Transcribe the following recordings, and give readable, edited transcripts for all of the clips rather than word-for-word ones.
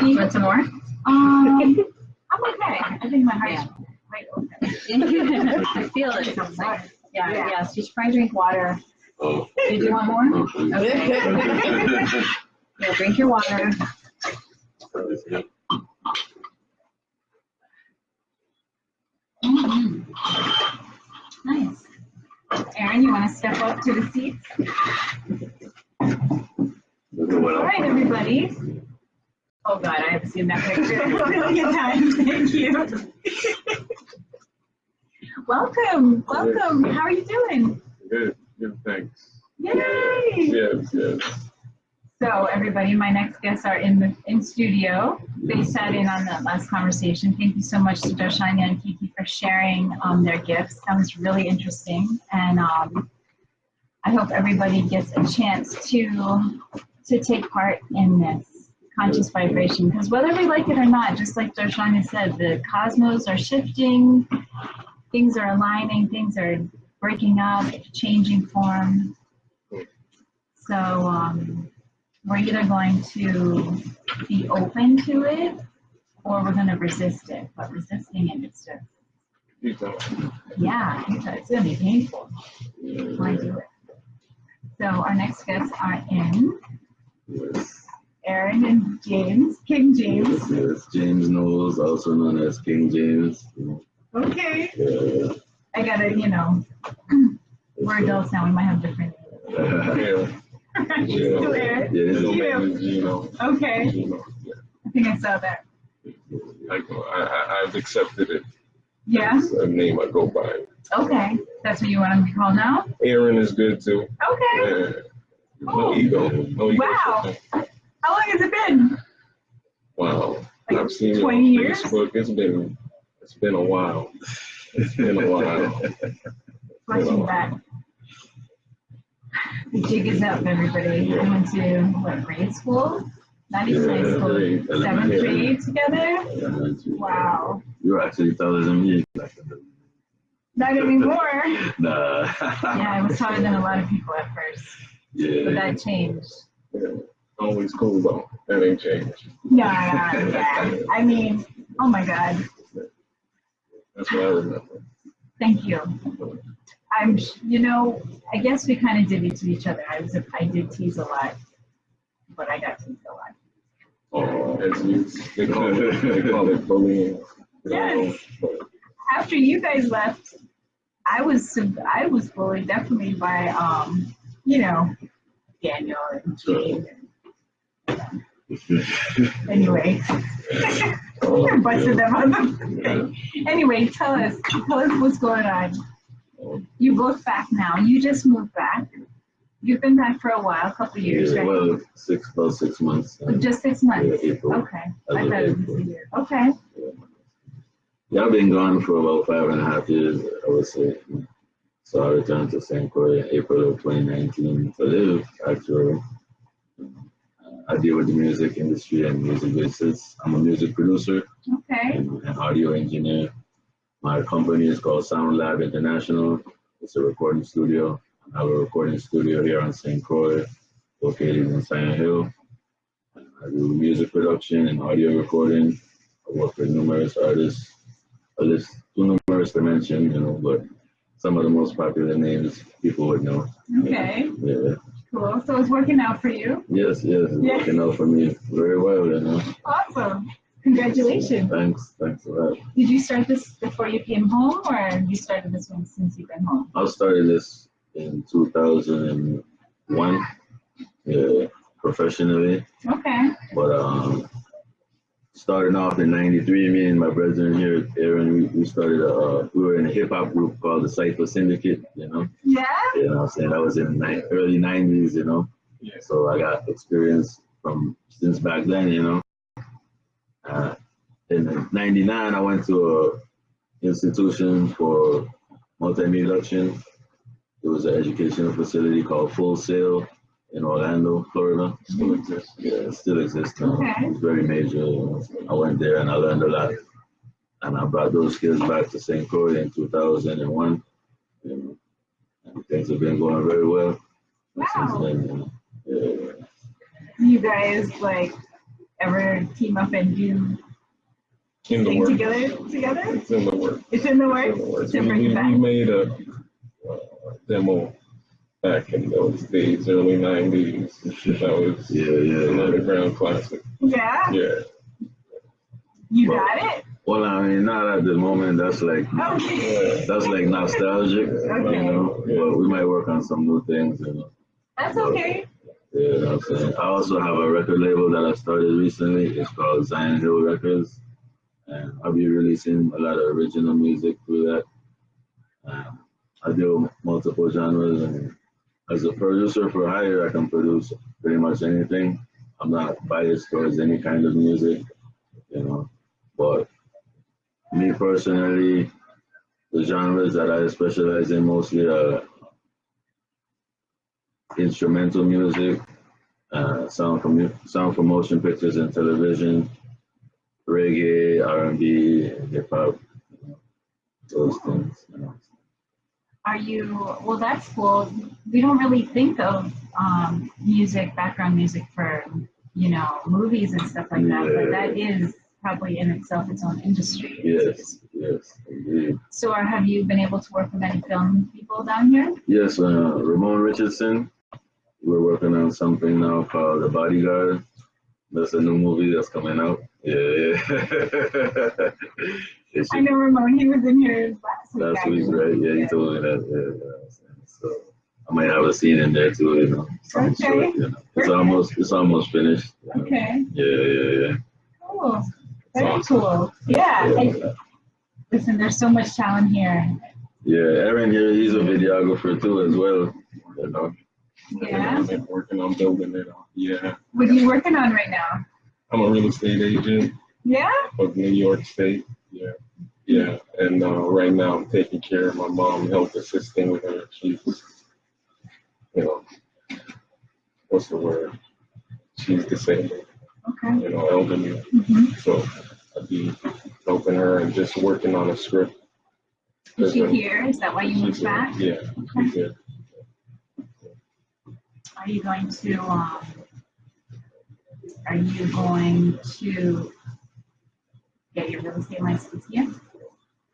You want some more? I'm okay. I think my heart's quite okay. I feel it. Yeah. Yes. You should probably drink water. Oh. Did you want more? Okay. Yeah, drink your water. Nice. Aaron, you want to step up to the seats? All right, everybody. Oh God, I haven't seen that picture in a million times. Thank you. Welcome. How are you doing? Good, thanks. Yay! Yes. So everybody, my next guests are in studio. They sat in on that last conversation. Thank you so much to Darshania and Kiki for sharing their gifts. That was really interesting, and I hope everybody gets a chance to take part in this conscious vibration. Because whether we like it or not, just like Darshania said, the cosmos are shifting, things are aligning, things are breaking up, changing form. So we're either going to be open to it or we're going to resist it. But resisting it is just, yeah, it's going to be painful when I do it. So our next guests are in Aaron and James, King James. Yes, James Knowles, also known as King James. Okay. Yeah. I gotta, we're adults now, we might have different names. Still Aaron? Gino. Okay. Gino. I think I saw that. I've accepted it. Yeah? It's a name I go by. Okay. That's what you want to be called now? Aaron is good too. Okay. Yeah. Cool. No ego. Wow. How long has it been? Wow. Like I've seen 20 it on years? Facebook. It's been a while. Watching back. The jig is up, everybody. I went to, grade school? Not even high school. 7th grade together? Wow. You're actually taller than me. Not anymore. Nah. Yeah, I was taller than a lot of people at first. Yeah. But that changed. Yeah. Always cool though. That ain't changed. Yeah. I mean, oh my God. That's what I remember. Thank you. I guess we kind of did it to each other. I did tease a lot, but I got teased a lot. Oh, they call it bullying. Yes. After you guys left, I was bullied definitely by Daniel and Jane. Anyway, I busted them on the thing. Anyway, tell us what's going on. You both back now. You just moved back. You've been back for a while, a couple of years, right? Well, about 6 months. Just 6 months. Yeah, April. Okay. I thought it was a year. Okay. Yeah, I've been gone for about 5.5 years, I would say. So I returned to St. Croix in April of 2019 to live, actually. I deal with the music industry and music business. I'm a music producer. Okay. And an audio engineer. My company is called SoundLab International. It's a recording studio. I have a recording studio here on St. Croix, located in Sand Hill. I do music production and audio recording. I work with numerous artists. A list too numerous to mention, but some of the most popular names people would know. Okay. Yeah. Cool. So it's working out for you? Yes, it's working out for me very well, Awesome. Congratulations. Thanks a lot. Did you start this before you came home, or you started this one since you've been home? I started this in 2001, professionally. Okay. But starting off in '93, me and my brethren here, Aaron, we started. We were in a hip hop group called the Cypher Syndicate. Yeah. You know what I'm saying? That was in the early '90s. Yeah. So I got experience since back then. In '99, I went to an institution for multimedia production. It was an educational facility called Full Sail in Orlando, Florida. Still exists. Yeah, it still exists now. Okay. It's very major. I went there and I learned a lot. And I brought those skills back to St. Croix in 2001. And things have been going very well. Wow. Since then, You guys ever team up and do In the sing works. together? It's in the works. It's in the works? It's in the works. To bring it We back. made a demo back in those days, early 90s. That was an underground classic. Yeah? Yeah. You got it? Well, I mean, not at the moment. That's like Okay. that's like nostalgic, Okay. you know. But we might work on some new things, you know. That's okay. Yeah, you know what I'm saying. I also have a record label that I started recently. It's called Zion Hill Records, and I'll be releasing a lot of original music through that. I do multiple genres, and as a producer for hire, I can produce pretty much anything. I'm not biased towards any kind of music, you know. But me personally, the genres that I specialize in mostly are instrumental music, sound for motion pictures and television, reggae, R&B, hip hop, you know, those things. You know. Are you, well, that's cool. We don't really think of background music for, you know, movies and stuff like that, but that is probably in itself its own industry. Yes, indeed. So have you been able to work with any film people down here? Yes, Ramon Richardson. We're working on something now called The Bodyguard. That's a new movie that's coming out. Yeah. I know Ramon, he was in here last week, right? Yeah, he told me that. Yeah. So I might have a scene in there too, you know. Okay. Short, you know. It's almost finished. You know. Okay. Yeah. Cool. Very cool. Yeah. Listen, there's so much talent here. Yeah, Aaron here, he's a videographer too as well. You know. Yeah. I've been working on building it up. Yeah. What are you working on right now? I'm a real estate agent Yeah? of New York State. Yeah. And right now I'm taking care of my mom, help assisting with her. She's, you know, what's the word? She's disabled. Okay. You know, elderly. Mm-hmm. So I'll be helping her and just working on a script. Is she here? Is that why you moved back? Yeah, she's here. Are you going to get your real estate license here?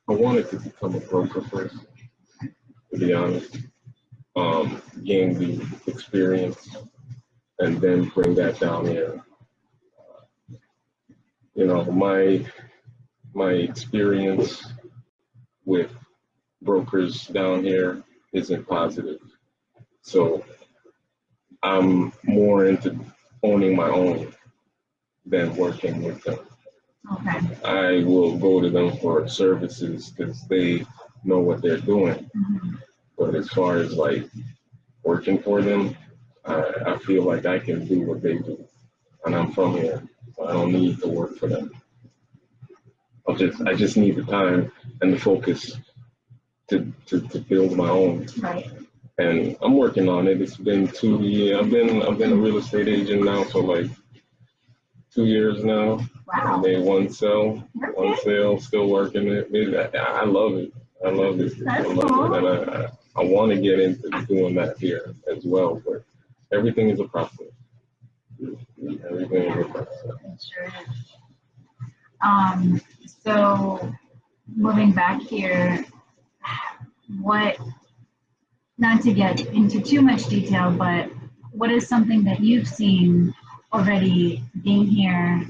I wanted to become a broker first, to be honest. Gain the experience and then bring that down here. You know, my experience with brokers down here isn't positive. So I'm more into owning my own than working with them. Okay. I will go to them for services because they know what they're doing. Mm-hmm. But as far as like working for them, I feel like I can do what they do. And I'm from here, so I don't need to work for them. I just need the time and the focus to build my own. Right. And I'm working on it. It's been 2 years. I've been a real estate agent now for like 2 years now. Wow. I made one sale, still working it. I love it. I love it. That's I love cool. it. And I want to get into doing that here as well. But everything is a process. Everything is a process. It sure is. So moving back here, not to get into too much detail, but what is something that you've seen already being here,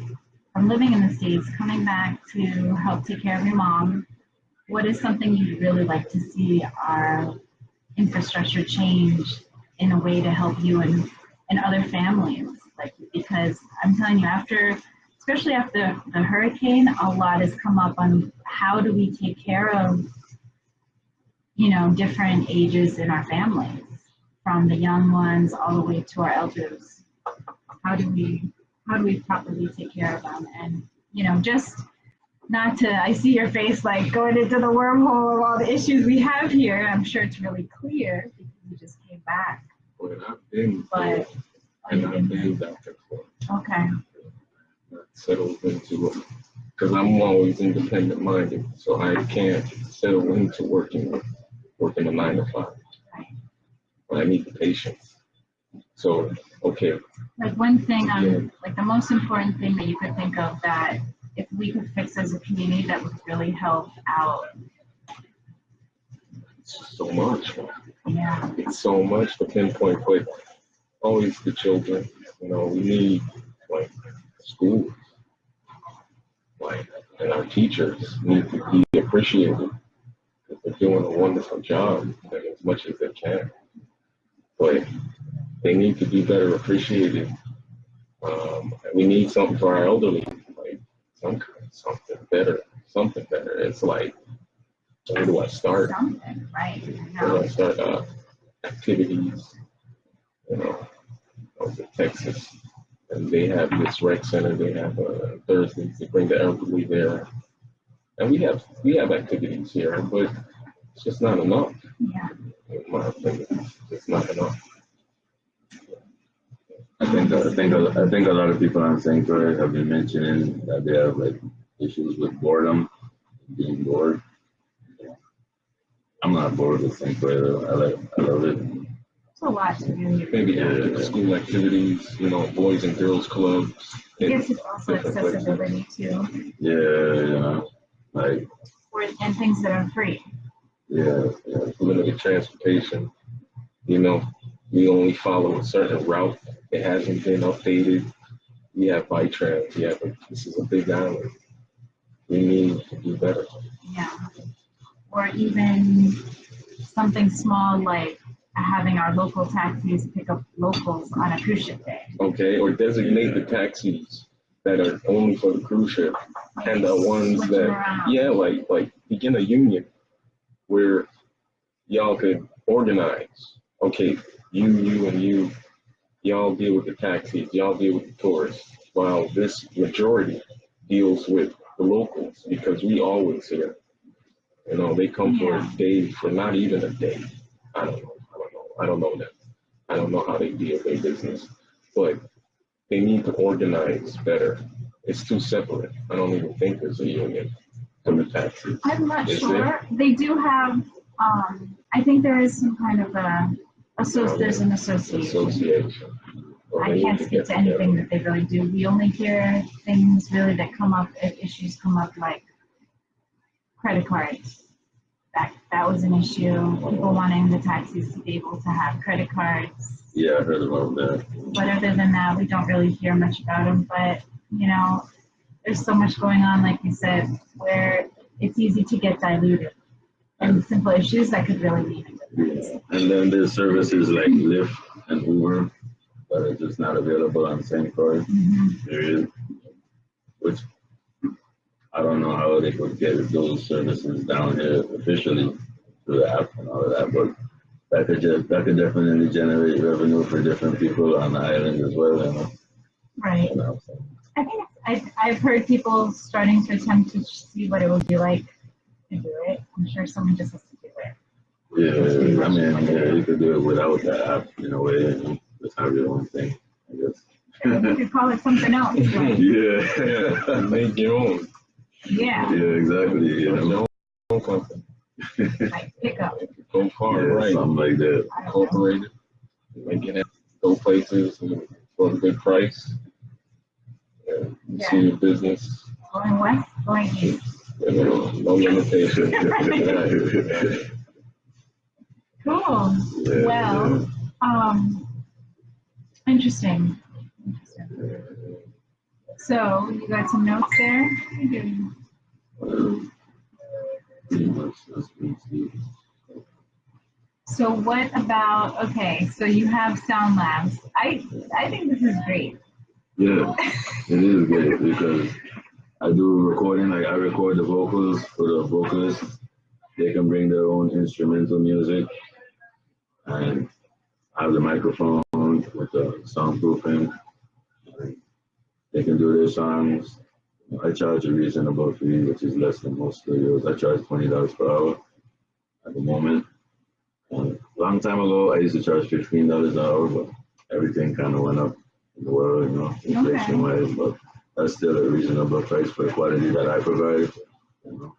from living in the States, coming back to help take care of your mom? What is something you'd really like to see our infrastructure change in a way to help you and other families? Like, because I'm telling you, especially after the hurricane, a lot has come up on how do we take care of, you know, different ages in our families, from the young ones all the way to our elders. How do we properly take care of them? And, you know, just not to, I see your face like going into the wormhole of all the issues we have here. I'm sure it's really clear because you just came back. But I've been back and forth. Okay. Not settled into it. Because I'm always independent minded. So I can't settle into working a 9 to 5. Right. But I need the patience. So, okay, Like one thing, like the most important thing that you could think of that if we could fix as a community that would really help out. So much. Yeah. It's so much to pinpoint, but always the children. You know, we need like schools, like, and our teachers need to be appreciated. They're doing a wonderful job, like, as much as they can, but they need to be better appreciated. We need something for our elderly, like something better. It's like, where do I start? Something, right? Where do I start? Activities, you know, over in Texas, and they have this rec center. They have Thursdays. They bring the elderly there, and we have activities here, but it's just not enough. Yeah. In my opinion, it's not enough. I think a lot of people on St. Croix have been mentioning that they have like issues with boredom, being bored. I'm not bored with St. Croix though. I love it. It's a lot to do here. Maybe after school activities, you know, boys and girls clubs. I guess it's also accessibility too. Yeah, you know, like. And things that are free. Yeah, limited transportation. You know, we only follow a certain route. It hasn't been updated. We have bike trails. This is a big island. We need to do better. Yeah. Or even something small like having our local taxis pick up locals on a cruise ship day. Okay, or designate the taxis that are only for the cruise ship, Like and the ones that, around. like begin a union where y'all could organize. Okay, you and you, y'all deal with the taxis, y'all deal with the tourists, while this majority deals with the locals, because we always here. You know, they come for a day, for not even a day. I don't know them. I don't know how they deal with their business, but they need to organize better. It's too separate. I don't even think there's a union for the taxis. I'm not sure. They do have, I think there is some kind of there's an association. Well, I can't speak to anything that they really do. We only hear things really that come up, if issues come up, like credit cards. That was an issue. People wanting the taxis to be able to have credit cards. Yeah, I heard about that. But other than that, we don't really hear much about them. But, you know, there's so much going on, like you said, where it's easy to get diluted. And simple issues that could really lead into things. And then there's services like Lyft and Uber that are just not available on St. Croix. Period. Which I don't know how they could get those services down here officially through the app and all of that, but that could definitely generate revenue for different people on the island as well. You know? Right. You know, so. I think I've heard people starting to attempt to see what it would be like to do it. I'm sure someone just has to do it. Yeah, I mean, yeah, you could do it without the app in a way, and just have your own thing, I guess. You could call it something else. Like, Yeah. Make your own. yeah. Yeah, exactly. You know? Something. Like pickup. Go far, Yeah, right? something like that. Incorporated. Make it go places for a good price. Yeah. See your business. Going west, going east. You know, no limitation. Cool. Yeah, Well, interesting. So you got some notes there? So what about, okay, so you have SoundLabs. I think this is great. Yeah, it is great because I do recording, like I record the vocals for the vocalists. They can bring their own instrumental music, and I have the microphone with the soundproofing. They can do their songs. I charge a reasonable fee, which is less than most studios. I charge $20 per hour at the moment. A long time ago, I used to charge $15 an hour, but everything kind of went up in the world, you know, inflation-wise. But that's still a reasonable price for the quality that I provide. You know.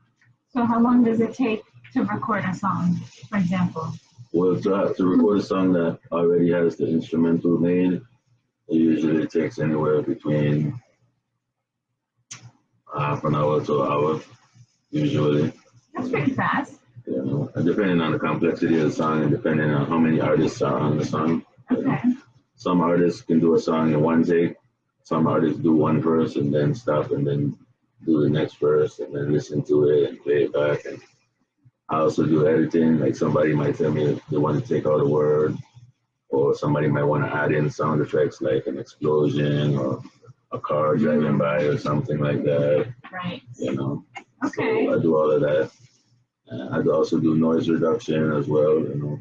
So how long does it take to record a song, for example? Well, to record a song that already has the instrumental made, It usually takes anywhere between half an hour to an hour, usually. That's pretty fast. You know, and depending on the complexity of the song and depending on how many artists are on the song. Okay. Some artists can do a song in one take. Some artists do one verse and then stop and then do the next verse and then listen to it and play it back. And I also do editing. Like somebody might tell me they want to take out a word, or somebody might want to add in sound effects like an explosion or a car driving by or something like that. Right. You know. Okay. So I do all of that. I also do noise reduction as well. You know,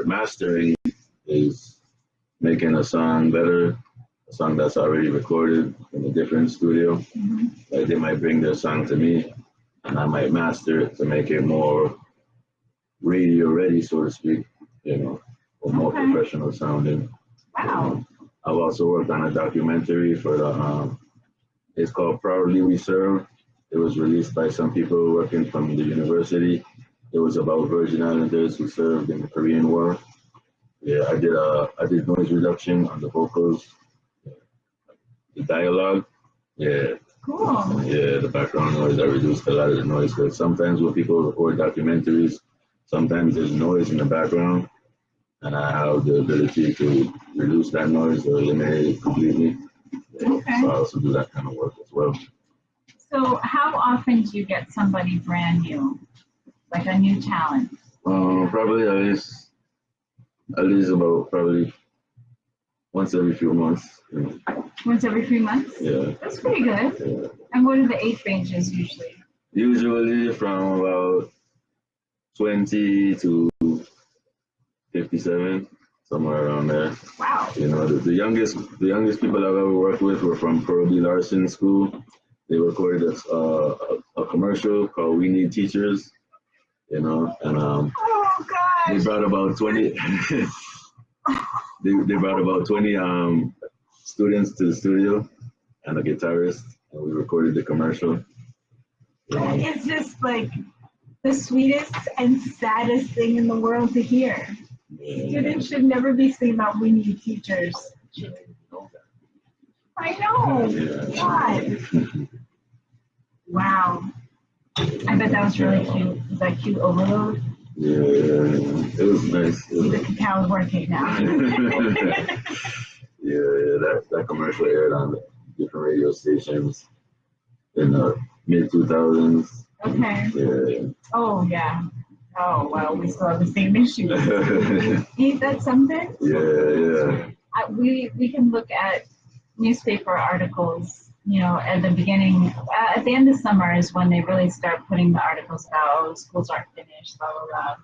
mastering is making a song better, a song that's already recorded in a different studio. Mm-hmm. Like they might bring their song to me, and I might master it to make it more radio ready, so to speak. You know, or more professional sounding. Wow. I've also worked on a documentary for the. It's called Proudly We Serve. It was released by some people working from the university. It was about Virgin Islanders who served in the Korean War. Yeah, I did noise reduction on the vocals, the dialogue. Yeah. Cool. Yeah, the background noise. I reduced a lot of the noise because sometimes when people record documentaries, sometimes there's noise in the background, and I have the ability to reduce that noise or eliminate it completely. Yeah, Okay. so I also do that kind of work as well. So how often do you get somebody brand new, like a new talent? Probably at least about probably once every few months. You know. Once every 3 months? Yeah. That's pretty good. Yeah. And what are the age ranges usually? Usually from about 20 to 57, somewhere around there. Wow. You know, the youngest people I've ever worked with were from Pearl B. Larson School. They recorded a commercial called "We Need Teachers," you know, and Oh they gosh. brought about 20. they brought about 20 students to the studio and a guitarist, and we recorded the commercial. It's just like the sweetest and saddest thing in the world to hear. Students should never be saying about "we need teachers." I know. Yeah. God. Wow. I bet that was really cute. Was that cute overload? Yeah, it was nice. See, the cacao is working now. Yeah, that commercial aired on different radio stations in the mid 2000s. Okay. Yeah. Oh, yeah. Oh, well, we still have the same issues. Ain't that something? Yeah. We can look at newspaper articles, you know, at the beginning, at the end of summer is when they really start putting the articles about, oh, schools aren't finished, blah, blah, blah.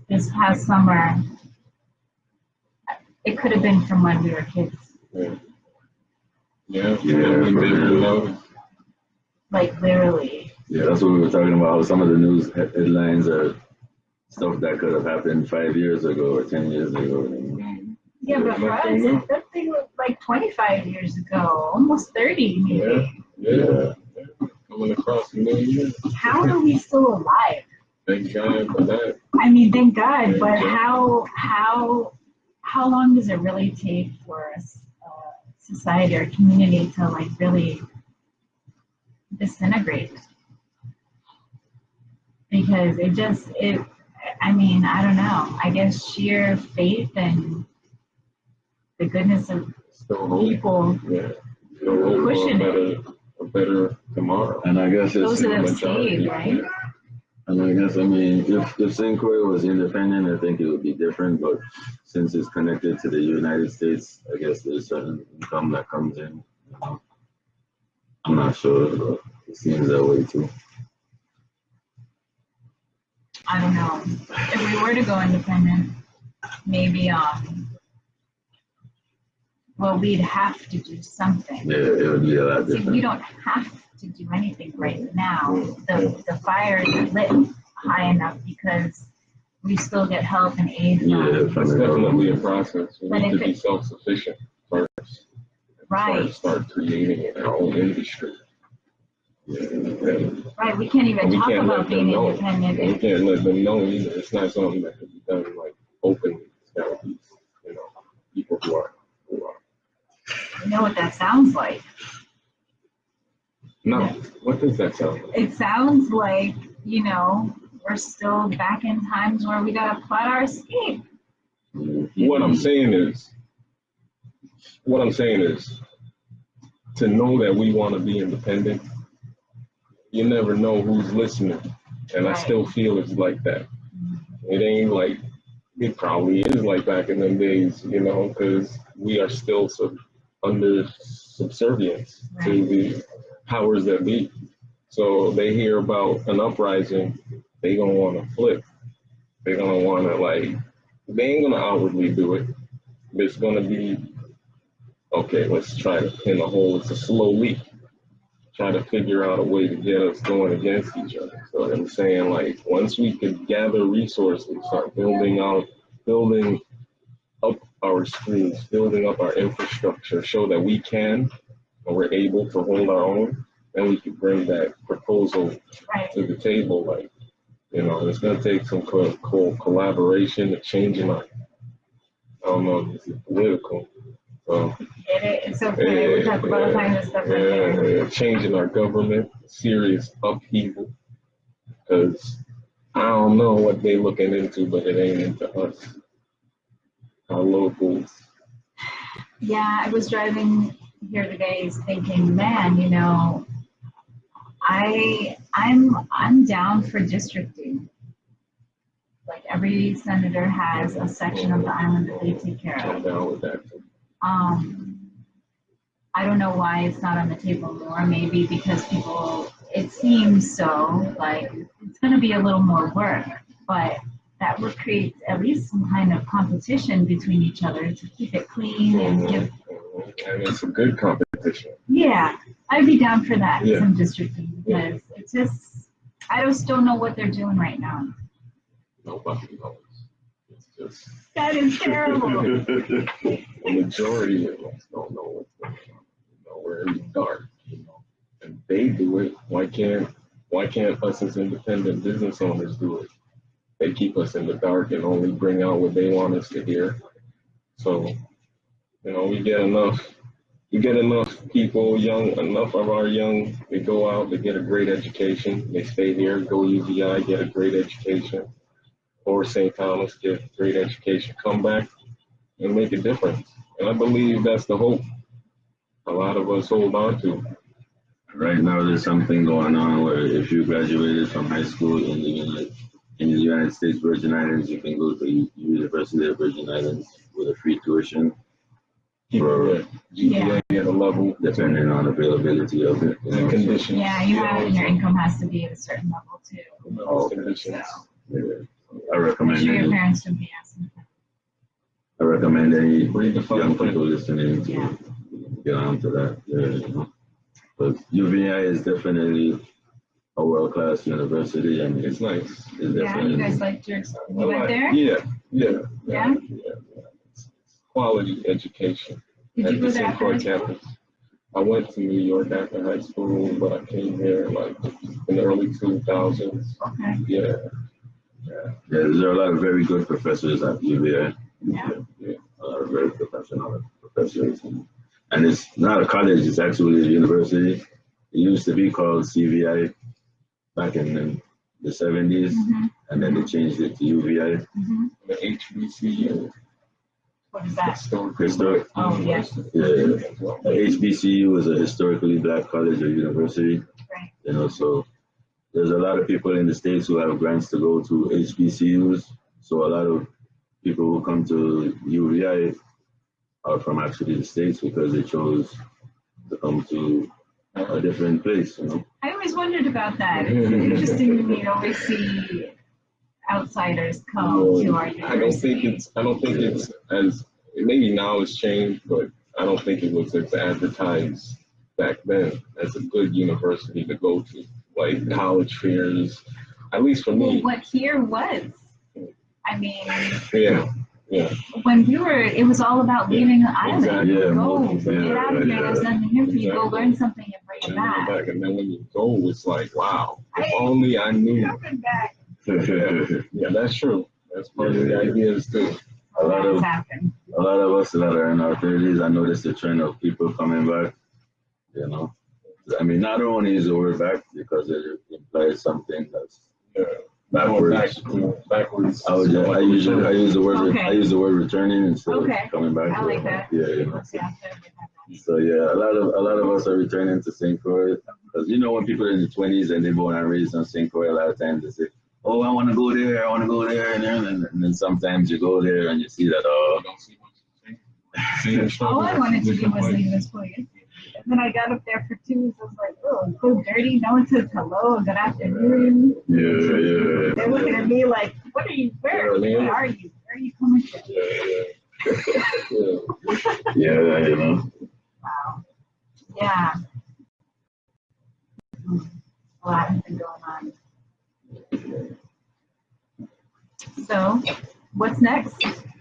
This past summer, it could have been from when we were kids. Yeah. Yeah. Like, literally. Yeah, that's what we were talking about. How some of the news headlines are stuff that could have happened 5 years ago or 10 years ago. Yeah, but for us, that thing was like 25 years ago, almost 30 maybe. Yeah. Coming across a million years. How are we still alive? Thank God for that. I mean, thank God, but how long does it really take for a society or community to like really disintegrate? Because I mean, I don't know. I guess sheer faith and the goodness of people pushing a better tomorrow. And I guess it's those that have stayed, right? And I guess, I mean, if St. Croix was independent, I think it would be different. But since it's connected to the United States, I guess there's certain income that comes in. You know? I'm not sure, but it seems that way too. I don't know. If we were to go independent, maybe well, we'd have to do something. Yeah, it would be a lot different. See, we don't have to do anything right now. The fire is lit high enough because we still get help and aid. It's definitely a process. We need to be self-sufficient first. Right. Start creating our own industry. Right, we can't even talk about being independent. We can't let them know either. It's not something that can be done like openly. It's gotta be, people who are You know what that sounds like? No, what does that sound like? It sounds like, you know, we're still back in times where we gotta plot our escape. What I'm saying is, to know that we want to be independent, you never know who's listening. And I still feel it's like that. It ain't like, it probably is like back in them days, you know, because we are still under subservience to the powers that be. So they hear about an uprising, they gonna want to flip. They're gonna want to they ain't gonna outwardly do it. It's gonna be, okay, let's try to pin a hole. It's a slow leak. Try to figure out a way to get us going against each other. So I'm saying, like, once we could gather resources, start building up our streams, building up our infrastructure, show that we can and we're able to hold our own, then we could bring that proposal to the table. Like, you know, it's going to take some collaboration, a change in our, I don't know if it's political. So, It's okay. We talk about all kinds of stuff right there. Changing our government, serious upheaval. Because I don't know what they're looking into, but it ain't into us. Our locals. Yeah, I was driving here today thinking, man, you know, I'm down for districting. Like every senator has a section of the island that they take care of. I'm down with that too. I don't know why it's not on the table more, maybe because it seems so, like it's going to be a little more work, but that would create at least some kind of competition between each other to keep it clean and give. And it's a good competition. Yeah, I'd be down for that, some districting, because it's just, I just don't know what they're doing right now. Nobody knows. It's just. That is terrible. The majority of us don't know what's going on. You know, we're in the dark, you know, and they do it. Why can't us as independent business owners do it? They keep us in the dark and only bring out what they want us to hear. So, you know, we get enough people, enough of our young, they go out, they get a great education, they stay here, go UVI, get a great education, or St. Thomas, get a great education, come back and make a difference. And I believe that's the hope a lot of us hold on to. Right now, there's something going on where if you graduated from high school in the United States Virgin Islands, you can go to University of Virgin Islands with a free tuition for GPA at a level, depending on availability of it. and conditions. Yeah, you have it, and your income has to be at a certain level too. All conditions. I I'm recommend sure your any, parents shouldn't be asking. I recommend any Read the fine young print. people listening to get on to that. You know. But UVI is definitely a world-class university, and It's nice. it's Yeah, definitely you guys liked you went there? Yeah. Yeah? It's quality education. Did you go At the there St. after Croix high school? campus. I went to New York after high school, but I came here like in the early 2000s. Okay. Yeah. there are a lot of very good professors at UVI. Yeah. A lot of very professional professors. And it's not a college, it's actually a university. It used to be called CVI back in the 70s, and then they changed it to UVI. The HBCU. What is that? Historic. Oh, yes. Yeah. HBCU is a historically black college or university. Right. You know, so there's a lot of people in the States who have grants to go to HBCUs. So a lot of people who come to UVI are from actually the States because they chose to come to a different place, you know. I always wondered about that. It's interesting to me to always see outsiders come to our university. I don't think it's as, maybe now it's changed, but I don't think it was as advertised back then as a good university to go to. Like college fairs, at least for Well, me. what here was. I mean, Yeah. when we were, it was all about leaving the island. Exactly. Yeah, Go, exactly. get out of here. There's nothing here for you. Go learn something and bring it back. And then when you go, it's like, wow, if only I knew. Coming back. Yeah, that's true. That's part of the ideas too. A lot of happened. a lot of us that are in our 30s, I noticed the trend of people coming back, you know. I mean, I don't want to use the word back because it implies something that's backwards. Backwards. I use the word returning instead of coming back. I like that. Yeah, you know. So yeah, a lot of us are returning to St. Croix because you know when people are in the 20s and they're born and raised on St. Croix, a lot of times they say, "Oh, I want to go there, I want to go there," and then sometimes you go there and you see that all I wanted to do was leave this place. And then I got up there for 2 weeks. I was like, oh, it's so dirty. No one says hello, good afternoon. Yeah. They're looking at me like, what are you, where are you? Where are you coming from? Yeah, you know. Wow. Yeah. A lot has been going on. So, what's next?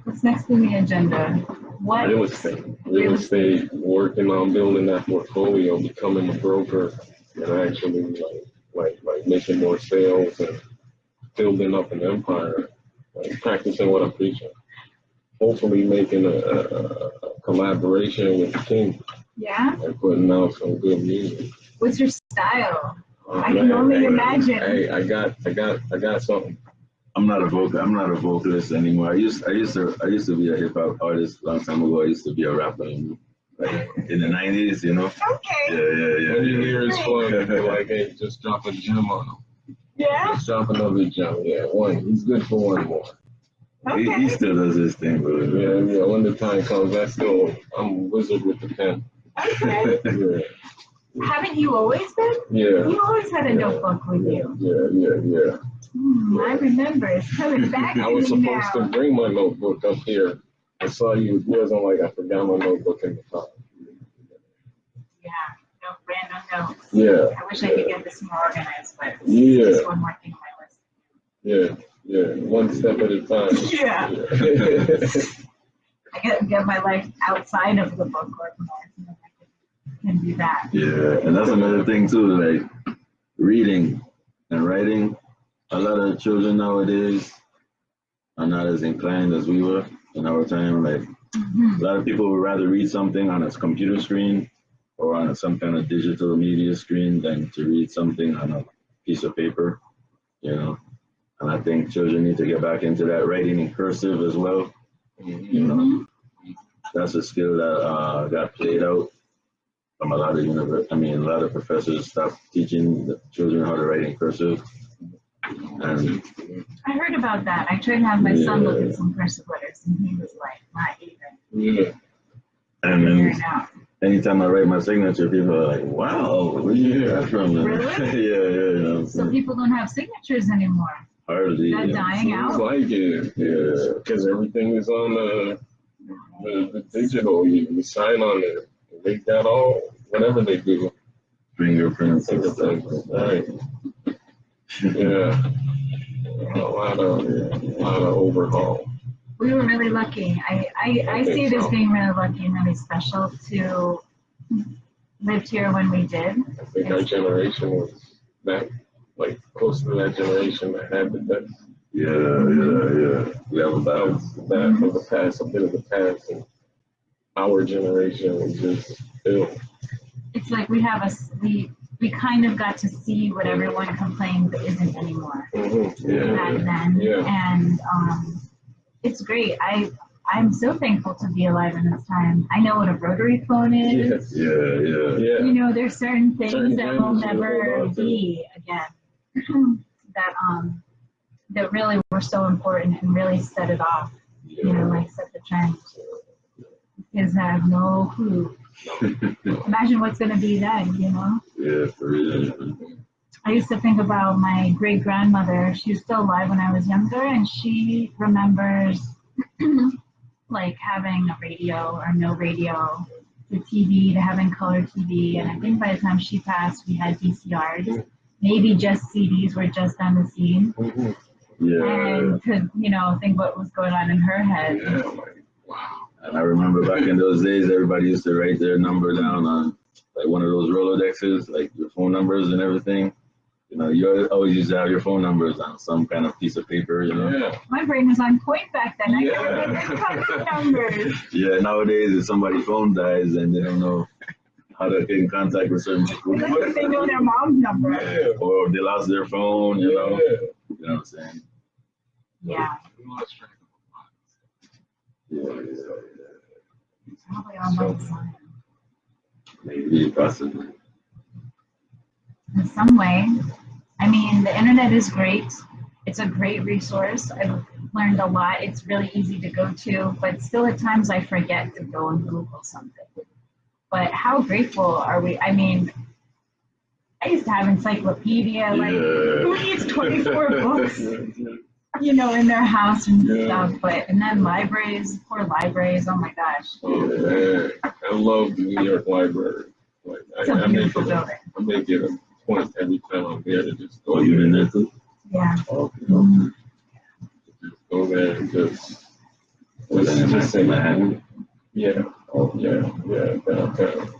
What's next in the agenda? What? Real estate, working on building that portfolio, becoming a broker, and actually like making more sales and building up an empire, like practicing what I'm preaching. Hopefully making a collaboration with K.I.N.G. Yeah. And putting out some good music. What's your style? I can only imagine. Hey, I got something. I'm not a vocalist anymore. I used to be a hip hop artist a long time ago. I used to be a rapper in the 90s, you know. Okay. Yeah. When you hear his flow, you're like, hey, just drop a gem on him. Yeah. Just drop another gem. Yeah, one. He's good for one more. Okay. He still does his thing, bro. Yeah. When the time comes, I'm a wizard with the pen. Okay. Yeah. Haven't you always been? Yeah. You always had a notebook with you. Yeah. I remember. It's coming back. I was supposed to bring my notebook up here. I saw you with yours. I'm like, I forgot my notebook in the car. Yeah. No random notes. Yeah. I wish I could get this more organized, but Yeah. just one more thing on my list. Yeah. One step at a time. Yeah. I gotta get my life outside of the book organized, and then I can do that. Yeah, and that's another thing too, like reading and writing. A lot of children nowadays are not as inclined as we were in our time. Like a lot of people would rather read something on a computer screen or on some kind of digital media screen than to read something on a piece of paper, you know. And I think children need to get back into that, writing in cursive as well. You know, that's a skill that got played out from a lot of professors stopped teaching the children how to write in cursive. And I heard about that. I tried to have my son look at some cursive letters, and he was like, not even. Yeah. And then anytime I write my signature, people are like, wow, where did you hear that from? Really? Yeah. You know, so people don't have signatures anymore. Hardly. Is that dying out? Like it, yeah, because everything is on the digital. You sign on it. They got all, whatever they do. Fingerprints. Right. Yeah. A lot of overhaul. We were really lucky. I see it as being really lucky and really special to live here when we did. I think our generation was that, like, close to that generation that had the best. Yeah. We have about that from the past, a bit of the past, and our generation was just ill. It's like we kind of got to see what everyone complains isn't anymore. Back then. And it's great. I'm so thankful to be alive in this time. I know what a rotary phone is. Yeah. You know, there's certain things that will never be again. That really were so important and really set it off. You know, like set the trend. Kids have no clue. Imagine what's going to be then, you know? Yeah, for real. I used to think about my great grandmother. She was still alive when I was younger, and she remembers like having a radio or no radio, to TV, to having color TV. And I think by the time she passed, we had VCRs. Maybe just CDs were just on the scene. And to, you know, think what was going on in her head. Wow. And I remember back in those days, everybody used to write their number down on like one of those Rolodexes, like your phone numbers and everything. You know, you always used to have your phone numbers on some kind of piece of paper, you know? Yeah. My brain was on point back then. I Yeah. never remember contact numbers. Yeah, nowadays if somebody's phone dies and they don't know how to get in contact with certain people. They know their mom's number. Yeah. Or they lost their phone, you know? Yeah. You know what I'm saying? Yeah, probably on my side. Maybe possibly. In some way. I mean, the internet is great. It's a great resource. I've learned a lot. It's really easy to go to, but still at times I forget to go and Google something. But how grateful are we? I mean, I used to have encyclopedia, like who needs 24 books, you know, in their house and stuff, and then libraries, poor libraries, oh my gosh. Oh, man. I love the New York Library. Like, It's a beautiful building. I make it a point every time I'm there to just go. Oh, you in there too? Yeah. Okay. Just go there and just Say Manhattan. yeah, downtown.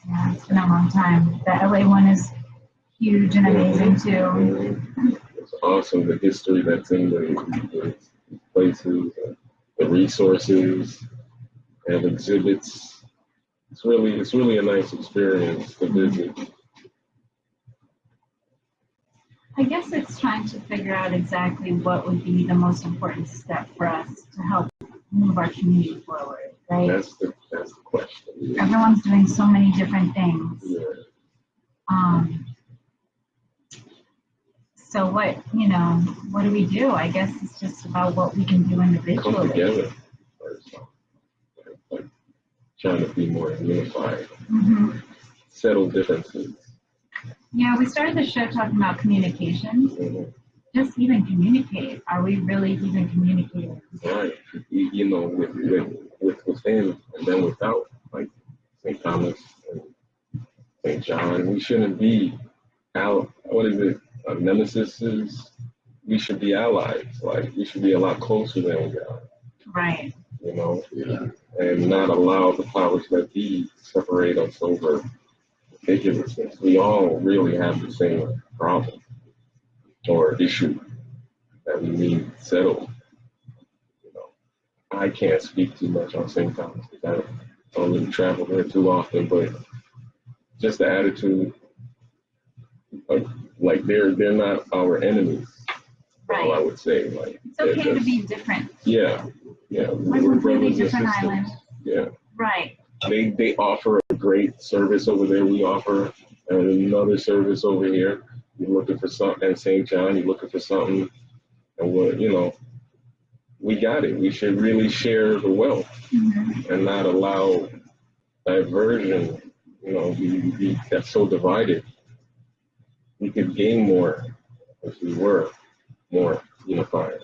Yeah, it's been a long time. The LA one is huge and amazing too. It's awesome, the history that's in the places, the resources, and exhibits. It's really a nice experience to visit. I guess it's trying to figure out exactly what would be the most important step for us to help move our community forward, right? That's the question. Yeah. Everyone's doing so many different things. Yeah. So what do we do? I guess it's just about what we can do Come individually. together. Like trying to be more unified, Mhm. settle differences. Yeah, we started the show talking about communication. Mhm. Just even communicate. Are we really even communicating? Right. You know, with within and then without, like St. Thomas and St. John, we shouldn't be nemesis. We should be allies. Like we should be a lot closer than we are. Right. You know, and not allow the powers that be separate us over ridiculousness. We all really have the same problem or issue that we need settled. You know, I can't speak too much on St. Thomas because I don't really travel there too often, but just the attitude of like they're not our enemies. All I Right. would say, like It's okay to be different. yeah, We're we're completely brothers and different sisters. islands. Yeah. Right. They offer a great service over there. We offer another service over here. You're looking for something at St. John, you're looking for something, and we got it. We should really share the wealth Mhm. and not allow diversion, that's so divided. We could gain more if we were more unified.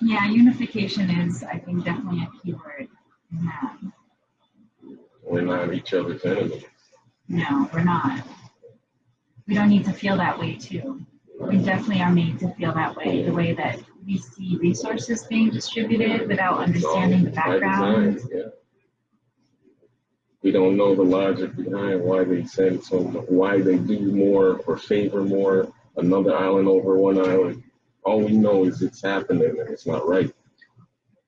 Yeah, unification is, I think, definitely a key word in that. We're not each other's enemies. No, we're not. We don't need to feel that way too. We definitely are made to feel that way, the way that we see resources being distributed without understanding the By background. design, yeah. We don't know the logic behind why they send so much, why they do more or favor more another island over one island. All we know is it's happening and it's not right.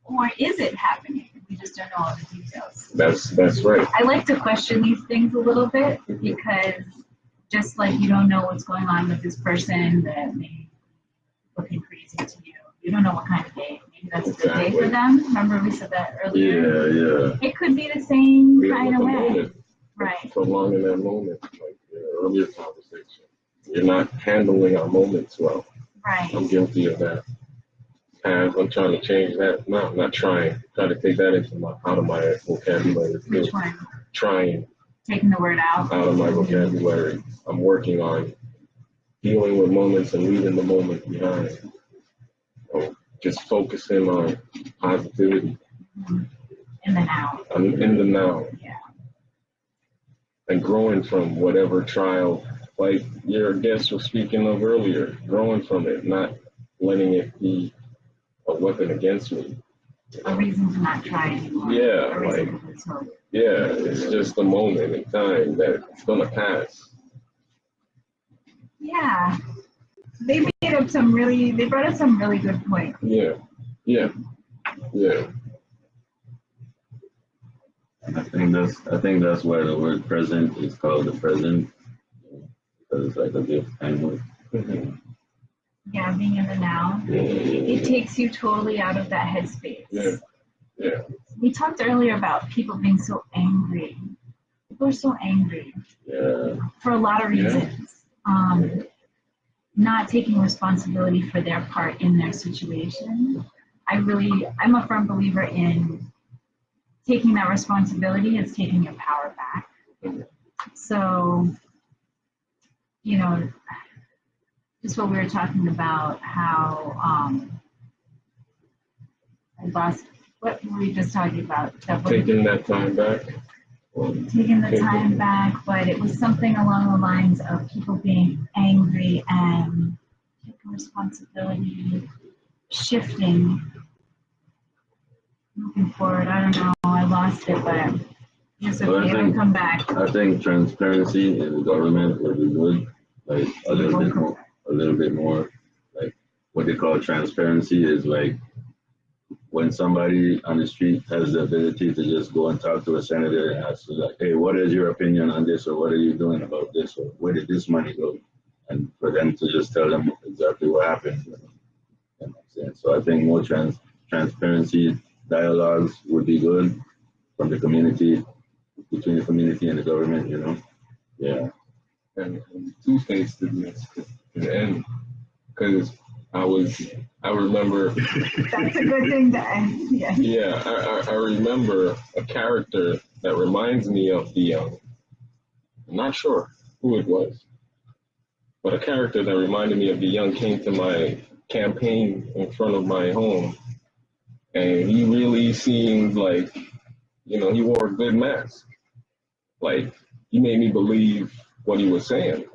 Or is it happening? We just don't know all the details. That's right. I like to question these things a little bit because just like you don't know what's going on with this person that may be looking crazy to you. You don't know what kind of day. Maybe that's a good day for them. Remember we said that earlier? Yeah. It could be the same We kind don't of know the way. moment. Right. So long in that moment, like the earlier conversation. You're not handling our moments well. Right. I'm guilty of that. And I'm trying to change that. No, I'm not trying. Trying to take that out of my vocabulary. Which one? Trying Taking the word out. out of my vocabulary. I'm working on dealing with moments and leaving the moment behind. Just focusing on positivity. In the now. I'm in the now. Yeah. And growing from whatever trial, like your guest was speaking of earlier, growing from it, not letting it be a weapon against me. A reason to not try anymore. Yeah, A reason like, to lose hope. yeah, it's just a moment in time that it's gonna pass. Yeah. They brought up some really good points. Yeah. I think that's why the word present is called the present, because it's like a gift time with. Yeah, being in the now. It takes you totally out of that headspace. Yeah. We talked earlier about people being so angry. People are so angry. Yeah. For a lot of reasons. Not taking responsibility for their part in their situation. I'm a firm believer in taking that responsibility is taking your power back. So, just what we were talking about, how what were we just talking about? Taking that time back. Taking the time back, but it was something along the lines of people being angry and taking responsibility, shifting, moving forward. I don't know, I lost it, but it's okay, it'll come back. I think transparency in the government would be good, like a little bit more, like what they call transparency is like when somebody on the street has the ability to just go and talk to a senator and ask, like, hey, what is your opinion on this, or what are you doing about this, or where did this money go? And for them to just tell them exactly what happened. You know what I'm saying? So I think more transparency dialogues would be good from the community, between the community and the government, Yeah. And two-faced to the end, because I remember. That's a good thing to end. Yeah. Yeah, I remember a character that reminds me of the. I'm not sure who it was, but a character that reminded me of the young came to my campaign in front of my home, and he really seemed like, he wore a good mask. Like, he made me believe what he was saying.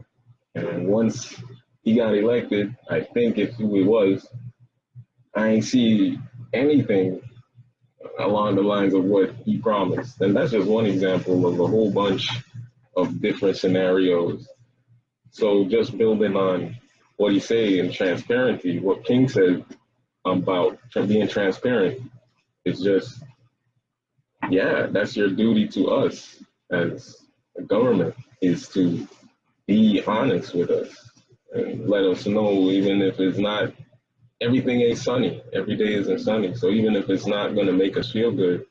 And once he got elected, I think it's who he was, I ain't see anything along the lines of what he promised. And that's just one example of a whole bunch of different scenarios. So just building on what he said in transparency, what King said about being transparent, it's just, that's your duty to us as a government, is to be honest with us and let us know, even if it's not, everything ain't sunny. Every day isn't sunny. So even if it's not going to make us feel good,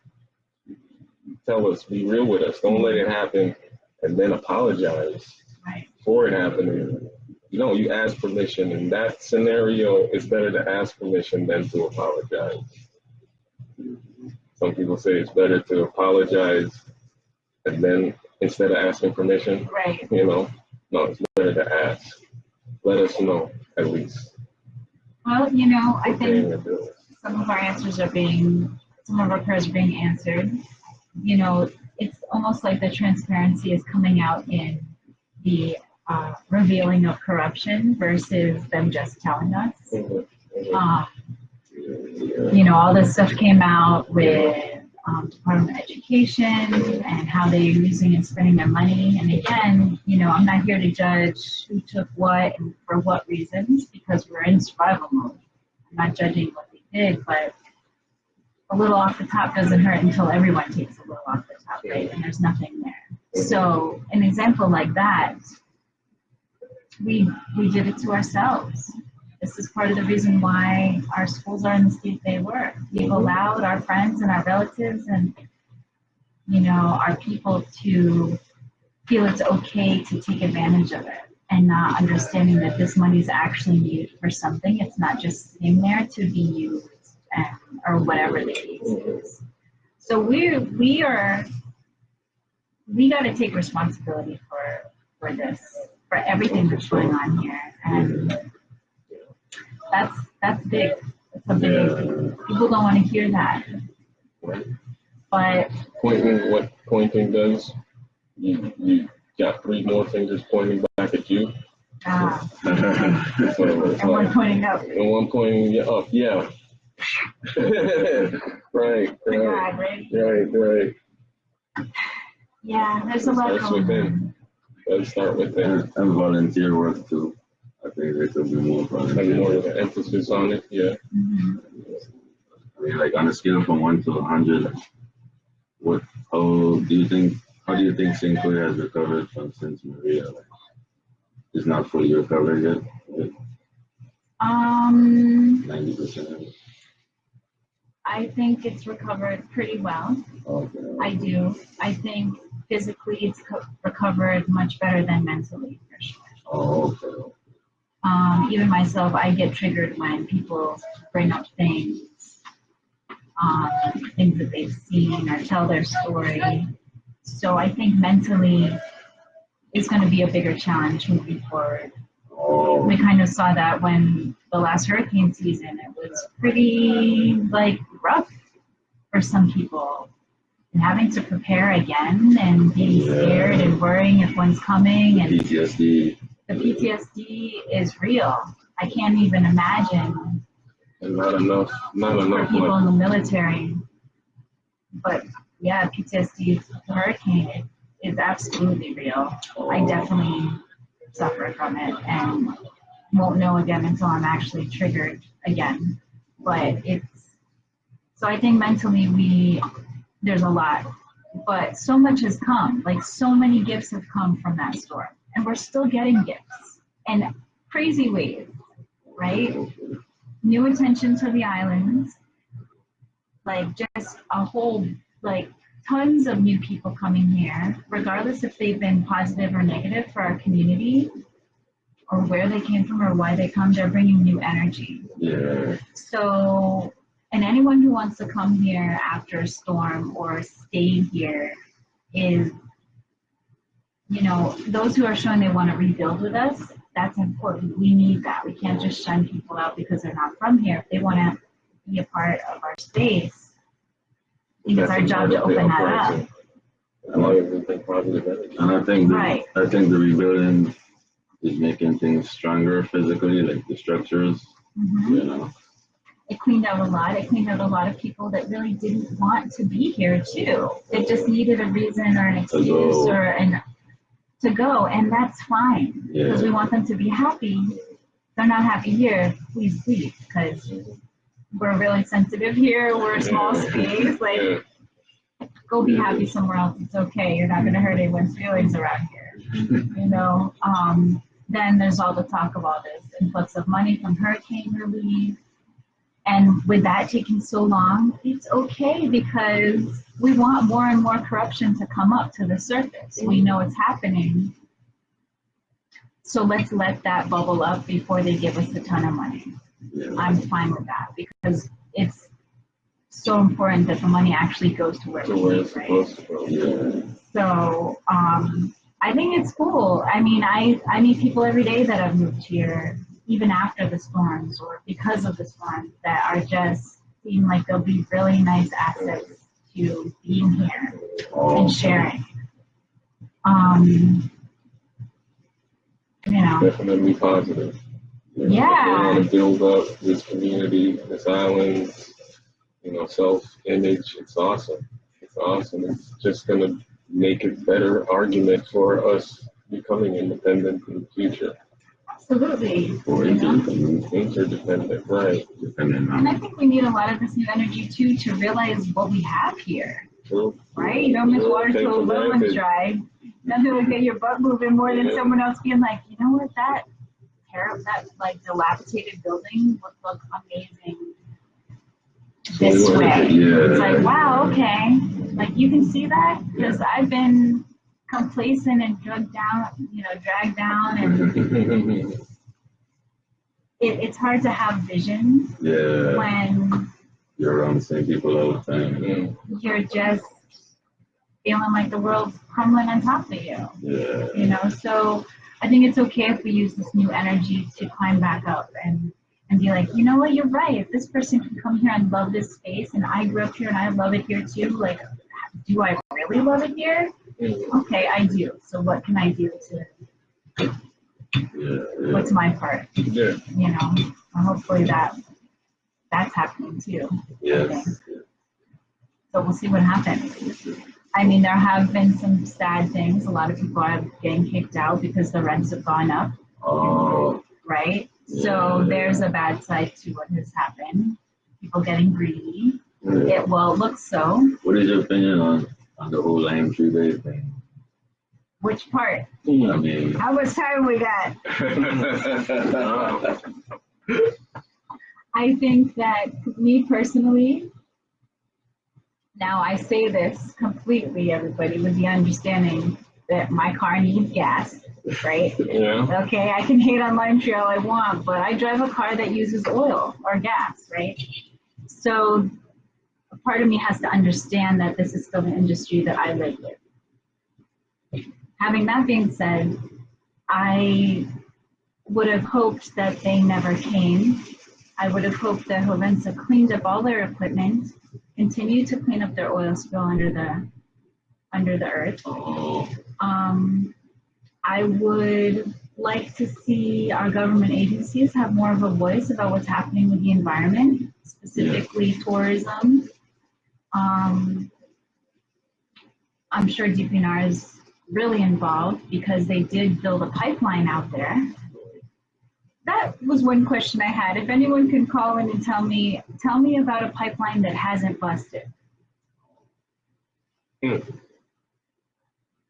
tell us, be real with us. Don't let it happen and then apologize for it happening. You ask permission. In that scenario, it's better to ask permission than to apologize. Some people say it's better to apologize and then instead of asking permission. Right. No, it's better to ask. Let us know at least. Well, I think some of our prayers are being answered. It's almost like the transparency is coming out in the revealing of corruption versus them just telling us. All this stuff came out with Department of Education and how they're using and spending their money. And again, I'm not here to judge who took what and for what reasons, because we're in survival mode. I'm not judging what they did, but a little off the top doesn't hurt until everyone takes a little off the top, right? And there's nothing there. So an example like that, we did it to ourselves. This is part of the reason why our schools are in the state they were. We've allowed our friends and our relatives and, our people to feel it's okay to take advantage of it and not understanding that this money is actually needed for something. It's not just sitting there to be used or whatever the case is. So we got to take responsibility for this, for everything that's going on here. And that's big. That's a big issue. People don't want to hear that. But what pointing does, you got 3 more fingers pointing back at you. And one pointing up. And one pointing up, yeah. Right. Yeah, there's a lot going on. Let's start with that. And volunteer work too. I think there could be more fun. Like more of an emphasis on it, yeah. Mm-hmm. I mean, like on a scale from 1 to 100, how do you think St. Croix has recovered from since Maria? Like, it's not fully recovered yet. 90%. I think it's recovered pretty well. Okay. I do. I think physically it's recovered much better than mentally, for sure. Oh, okay. Even myself, I get triggered when people bring up things that they've seen or tell their story. So I think mentally it's going to be a bigger challenge moving forward. Oh. We kind of saw that when the last hurricane season, it was pretty rough for some people. And having to prepare again and being scared and worrying if one's coming, and PTSD. the PTSD is real. I can't even imagine. And not enough For people in the military. But yeah, PTSD, hurricane is absolutely real. I definitely suffer from it and won't know again until I'm actually triggered again. But so I think mentally there's a lot, but so much has come, so many gifts have come from that storm, and we're still getting gifts in crazy ways, right? New attention to the islands, just a whole, tons of new people coming here, regardless if they've been positive or negative for our community, or where they came from or why they come, they're bringing new energy. Yeah. So, and anyone who wants to come here after a storm or stay here is, those who are showing they want to rebuild with us, that's important. We need that. We can't just shun people out because they're not from here. If they want to be a part of our space, I think it's our job to open that up. And I think the rebuilding is making things stronger physically, like the structures, It cleaned out a lot. It cleaned out a lot of people that really didn't want to be here too. They just needed a reason or an excuse to go, and that's fine because we want them to be happy. If they're not happy here, please leave, because we're really sensitive here. We're a small space. Go be happy somewhere else. It's okay. You're not going to hurt anyone's feelings around here. Then there's all the talk of all this influx of money from hurricane relief. And with that taking so long, it's okay because we want more and more corruption to come up to the surface. We know it's happening. So let's let that bubble up before they give us a ton of money. I'm fine with that because it's so important that the money actually goes to where it's supposed to go. So I think it's cool. I mean, I meet people every day that have moved here, even after the storms or because of the storms, that are just seem like they'll be really nice assets to being here and sharing. Definitely positive. We want to build up this community, this island, self-image. It's awesome. It's just going to make a better argument for us becoming independent in the future. Absolutely. Or interdependent, right. And I think we need a lot of this new energy too to realize what we have here. True. Right? You don't miss water till the well one's dry. Nothing will get your butt moving more than someone else being like, you know what, that dilapidated building would look amazing this way. It's like, wow, okay. You can see that? Because I've been complacent and dragged down, and it's hard to have vision when you're around the same people all the time. You're just feeling like the world's crumbling on top of you. So I think it's okay if we use this new energy to climb back up and be like, you know what, you're right. If this person can come here and love this space, and I grew up here and I love it here too, do I really love it here? Okay, I do. So what can I do to, what's my part? Hopefully that's happening too. So we'll see what happens. I mean, there have been some sad things. A lot of people are getting kicked out because the rents have gone up. right? So there's a bad side to what has happened. People getting greedy. It looks so. What is your opinion on the whole lime tree bay thing? Which part? I mean, How much time we got? I think that me personally, now I say this completely, everybody, with the understanding that my car needs gas, right? Yeah. Okay, I can hate on Lime Tree all I want, but I drive a car that uses oil or gas, right? So a part of me has to understand that this is still an industry that I live with. Having that being said, I would have hoped that they never came. I would have hoped that Hovensa cleaned up all their equipment, continued to clean up their oil spill under the earth. I would like to see our government agencies have more of a voice about what's happening with the environment, specifically tourism. I'm sure DPNR is really involved because they did build a pipeline out there. That was one question I had. If anyone can call in and tell me about a pipeline that hasn't busted.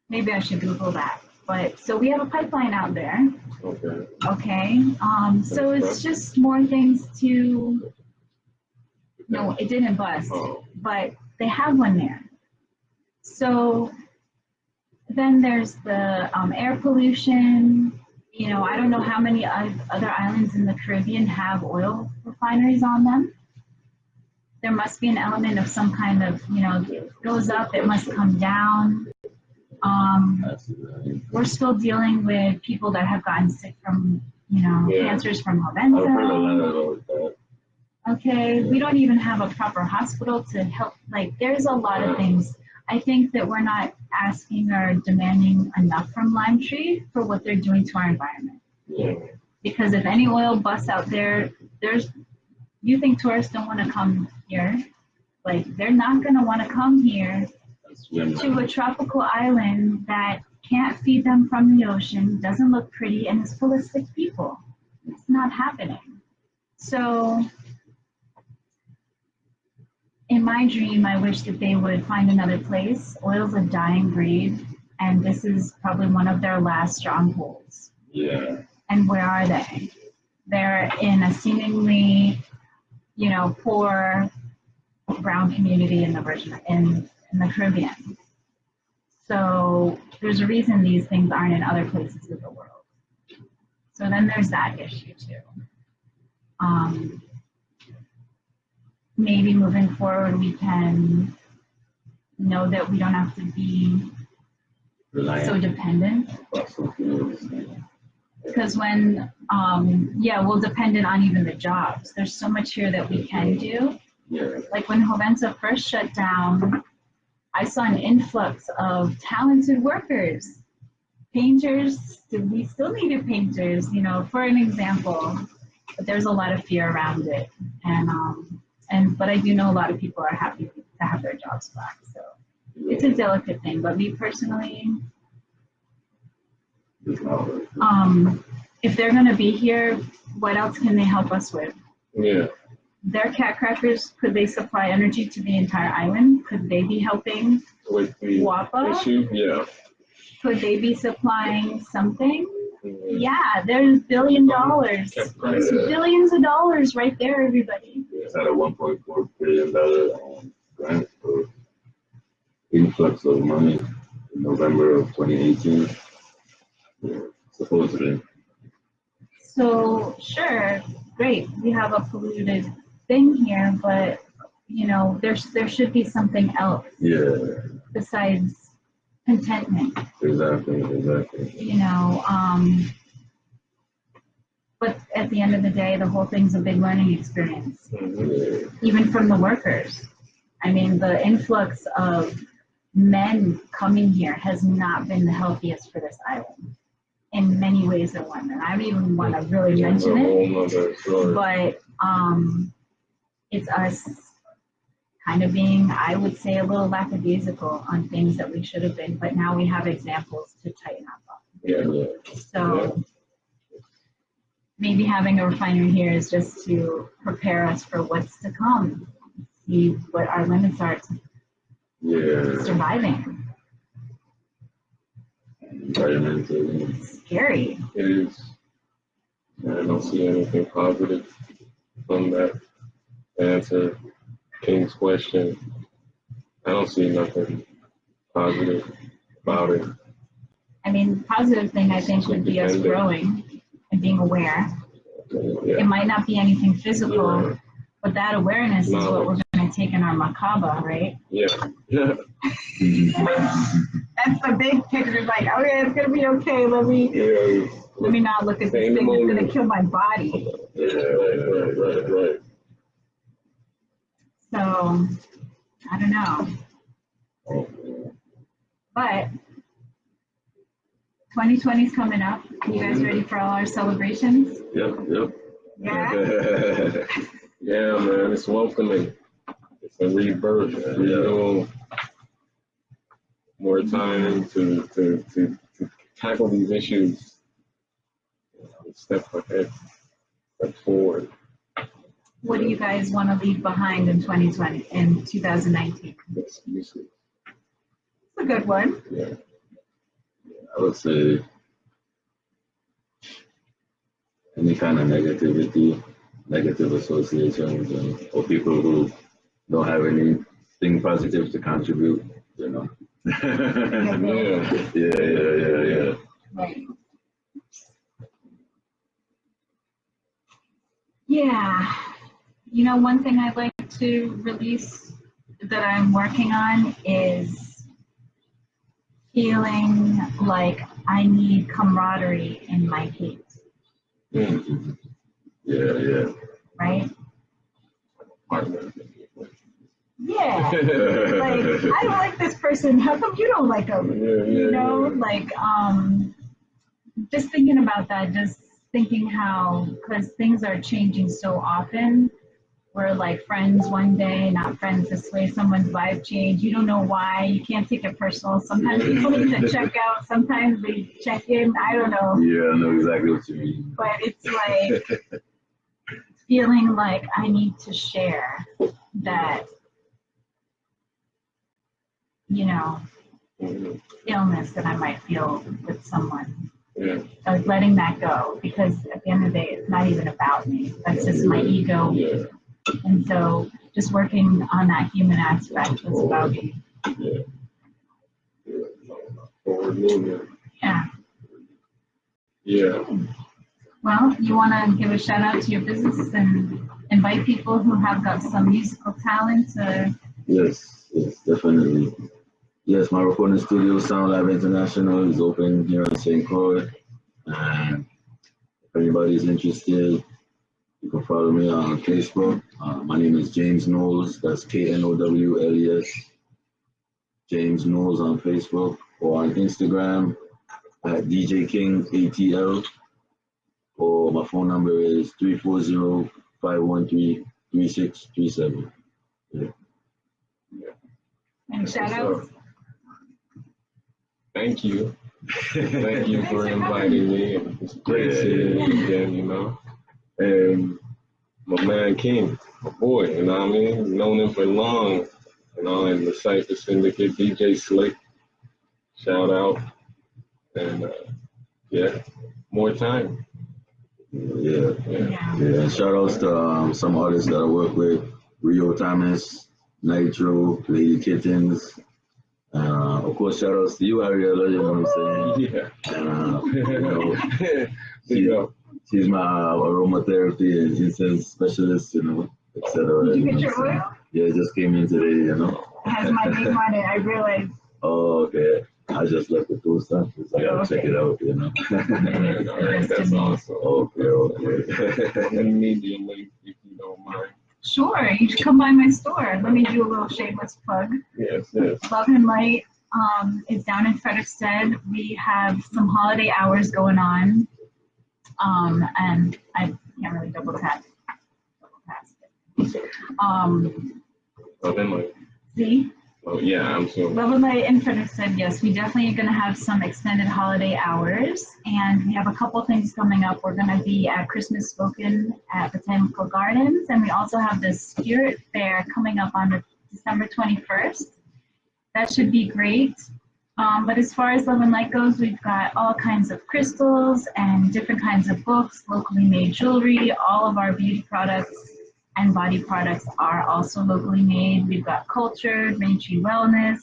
Maybe I should Google that. But so we have a pipeline out there. Okay. Okay. So it's just more things to. No, it didn't bust, but they have one there. So then there's the air pollution. You know, I don't know how many other islands in the Caribbean have oil refineries on them. There must be an element of some kind of, you know, it goes up, it must come down. We're still dealing with people that have gotten sick from, you know, cancers from Hovensa. Okay, we don't even have a proper hospital to help. Like, there's a lot of things. I think that we're not asking or demanding enough from Lime Tree for what they're doing to our environment. Because if any oil busts out there, you think tourists don't want to come here. Like, they're not going to want to come here to a tropical island that can't feed them from the ocean, doesn't look pretty, and is full of sick people. It's not happening. So in my dream, I wish that they would find another place. Oil's a dying breed, and this is probably one of their last strongholds. Yeah. And where are they? They're in a seemingly, you know, poor brown community in the Caribbean. So there's a reason these things aren't in other places of the world. So then there's that issue too. Maybe moving forward, we can know that we don't have to be so dependent. Because when, we're dependent on even the jobs. There's so much here that we can do. Like when Hovensa first shut down, I saw an influx of talented workers. Painters, we still needed painters, you know, for an example. But there's a lot of fear around it. But I do know a lot of people are happy to have their jobs back. So it's a delicate thing. But me personally, if they're going to be here, what else can they help us with? Yeah. Their cat crackers, could they supply energy to the entire island? Could they be helping With the WAPA? issue? Yeah. Could they be supplying something? Yeah, there's $1 billion. There's billions of dollars right there, everybody. It's at a $1.4 billion grant for influx of money in November of 2018, supposedly. So sure, great, we have a polluted thing here, but you know, there should be something else. Besides contentment. Exactly. You know, but at the end of the day, the whole thing's a big learning experience, even from the workers. I mean, the influx of men coming here has not been the healthiest for this island in many ways and one. And I don't even want to really mention it, but it's us kind of being, I would say, a little lackadaisical on things that we should have been, but now we have examples to tighten up on. So maybe having a refinery here is just to prepare us for what's to come, see what our limits are to surviving. Environmental. Scary. It is. I don't see anything positive from that. To answer King's question, I don't see nothing positive about it. I mean, the positive thing I think would be us growing and being aware. Yeah. It might not be anything physical, but that awareness is what we're going to take in our makaba, right? Yeah. Yeah. That's the big picture. Like, okay, it's going to be okay. Let me not look at this thing that's going to kill my body. Yeah, right. So, I don't know. But 2020 is coming up. You guys ready for all our celebrations? Yep. Yeah. Yeah, man, it's welcoming. It's a rebirth. Renewal. More time to tackle these issues. Step ahead, step forward. What do you guys want to leave behind in 2019? Excuses. It's a good one. Yeah. I would say any kind of negativity, negative associations, or people who don't have anything positive to contribute, you know. Yeah. Right. Yeah. You know, one thing I'd like to release that I'm working on is feeling like I need camaraderie in my hate. Mm-hmm. Yeah. Right? Yeah. Like, I don't like this person. How come you don't like them? You know, like, just thinking about that, just thinking how, because things are changing so often. We're like friends one day, not friends this way. Someone's vibe change. You don't know why. You can't take it personal. Sometimes people need to check out. Sometimes they check in. I don't know. Yeah, I know exactly what you mean. But it's like feeling like I need to share that, you know, illness that I might feel with someone. Yeah. Like letting that go, because at the end of the day, it's not even about me. That's just my ego. Yeah. And so just working on that human aspect is about me. Yeah. Forward movement. Yeah. Yeah. Well, you want to give a shout out to your business and invite people who have got some musical talent to... Yes, definitely. Yes, my recording studio, SoundLab International, is open here in St. Croix. And if anybody's interested, you can follow me on Facebook. My name is James Knowles. That's Knowles. James Knowles on Facebook, or on Instagram at DJ King ATL. Or my phone number is 340-513-3637. Yeah. And shout outs? Thank you. Thank you for inviting me. It's great seeing you again, you know. And my man King, my boy, you know what I mean? Known him for long, you know, in the Cypher Syndicate, DJ Slick, shout out. And more time. Yeah. Shout outs to some artists that I work with: Rio Thomas, Nitro, Lady Kittens. Of course, shout outs to you, Ariela, you know what I'm saying? And, she's my aromatherapy and incense specialist, you know, etc. Did you get your oil? Yeah, it just came in today, you know. It has my name on it, I realized. Oh, okay. I just left the tool stuff, so I gotta check it out, you know. That's awesome. Okay. And medium link, if you don't mind. Sure, you should come by my store. Let me do a little shameless plug. Yes. Love and Light is down in Frederickstead. We have some holiday hours going on. And I can't really double pass it. Love and Light. See? Oh yeah, I'm so. Love and Light Infinite said yes. We definitely are going to have some extended holiday hours, and we have a couple things coming up. We're going to be at Christmas Spoken at Botanical Gardens, and we also have the Spirit Fair coming up on December 21st. That should be great. But as far as Love and Light goes, we've got all kinds of crystals and different kinds of books, locally made jewelry. All of our beauty products and body products are also locally made. We've got Cultured, Rain Tree Wellness,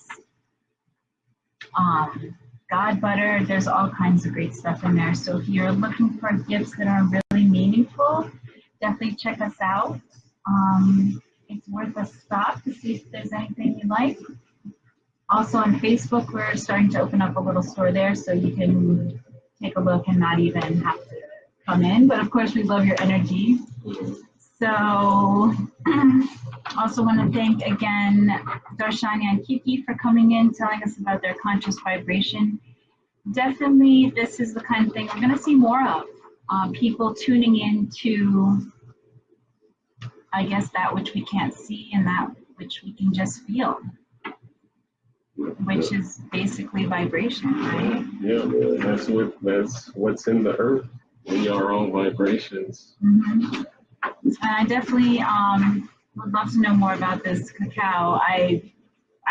God Butter. There's all kinds of great stuff in there. So if you're looking for gifts that are really meaningful, definitely check us out. It's worth a stop to see if there's anything you like. Also on Facebook, we're starting to open up a little store there, so you can take a look and not even have to come in. But of course, we love your energy. So also want to thank again Darshania and Kiki for coming in, telling us about their conscious vibration. Definitely, this is the kind of thing we're going to see more of. People tuning into, I guess, that which we can't see and that which we can just feel. Which is basically vibration, right? Yeah, that's what's in the earth. We are all vibrations. Mm-hmm. And I definitely would love to know more about this cacao.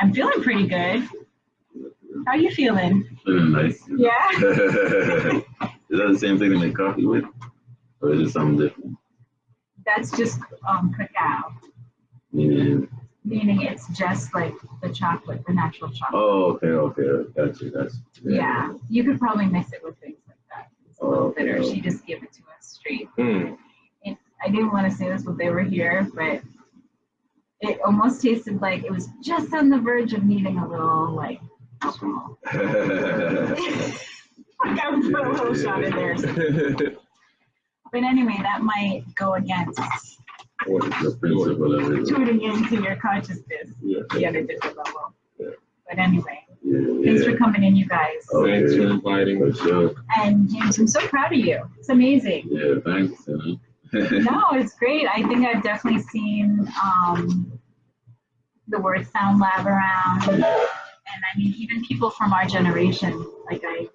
I'm feeling pretty good. How are you feeling? Feeling nice. Yeah. Is that the same thing to make coffee with? Or is it something different? That's just cacao. Meaning it's just like the chocolate, the natural chocolate. Oh, okay. Gotcha. Yeah. You could probably mix it with things like that. It's a little bitter. Okay. She just gave it to us straight. Mm. And I didn't want to say this when they were here, but it almost tasted like it was just on the verge of needing a little like alcohol. Like I would put a little shot in there. But anyway, that might go against The principle of it. tuning into your consciousness at a different level. Yeah. But anyway, Yeah. thanks for coming in, you guys. Thanks for inviting For us. sure. And James, I'm so proud of you. It's amazing. Yeah, thanks. No, it's great. I think I've definitely seen the word SoundLab around. And I mean, even people from our generation, like I